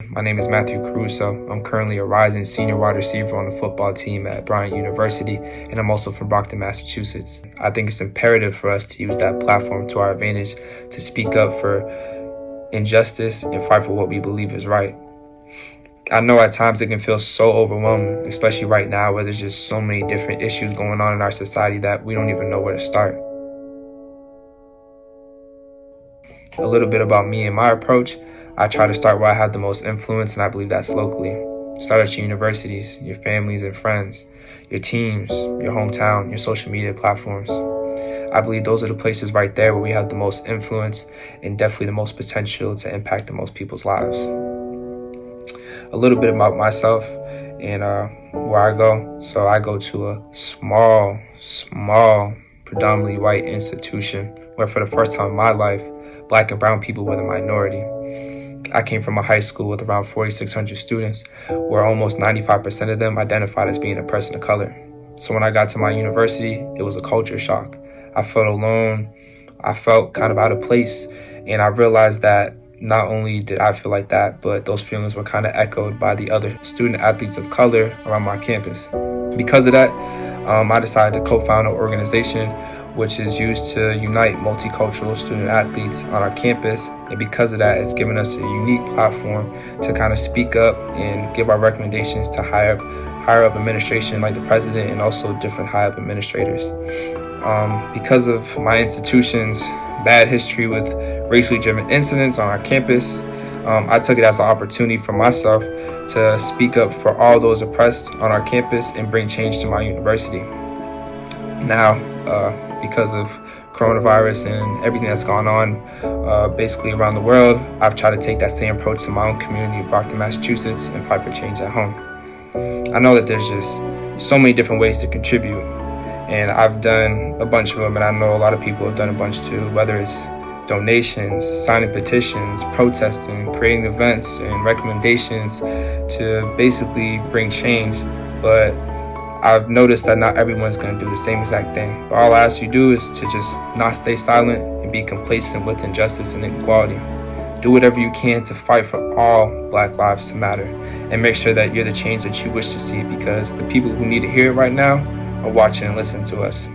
My name is Matthew Caruso. I'm currently a rising senior wide receiver on the football team at Bryant University, and I'm also from Brockton, Massachusetts. I think it's imperative for us to use that platform to our advantage to speak up for injustice and fight for what we believe is right. I know at times it can feel so overwhelming, especially right now where there's just so many different issues going on in our society that we don't even know where to start. A little bit about me and my approach. I try to start where I have the most influence, and I believe that's locally. Start at your universities, your families and friends, your teams, your hometown, your social media platforms. I believe those are the places right there where we have the most influence and definitely the most potential to impact the most people's lives. A little bit about myself and where I go. So I go to a small, predominantly white institution where for the first time in my life, Black and brown people were the minority. I came from a high school with around 4,600 students, where almost 95% of them identified as being a person of color. So when I got to my university, it was a culture shock. I felt alone. I felt kind of out of place. And I realized that not only did I feel like that, but those feelings were kind of echoed by the other student athletes of color around my campus. Because of that, I decided to co-found an organization which is used to unite multicultural student athletes on our campus. And because of that, it's given us a unique platform to kind of speak up and give our recommendations to higher up administration like the president and also different high up administrators. Because of my institution's bad history with racially driven incidents on our campus, I took it as an opportunity for myself to speak up for all those oppressed on our campus and bring change to my university. Now, because of coronavirus and everything that's gone on basically around the world, I've tried to take that same approach to my own community of Brockton, Massachusetts, and fight for change at home. I know that there's just so many different ways to contribute, and I've done a bunch of them, and I know a lot of people have done a bunch too, whether it's donations, signing petitions, protesting, creating events and recommendations to basically bring change. But I've noticed that not everyone's going to do the same exact thing. But all I ask you to do is to just not stay silent and be complacent with injustice and inequality. Do whatever you can to fight for all Black lives to matter, and make sure that you're the change that you wish to see, because the people who need to hear it right now are watching and listening to us.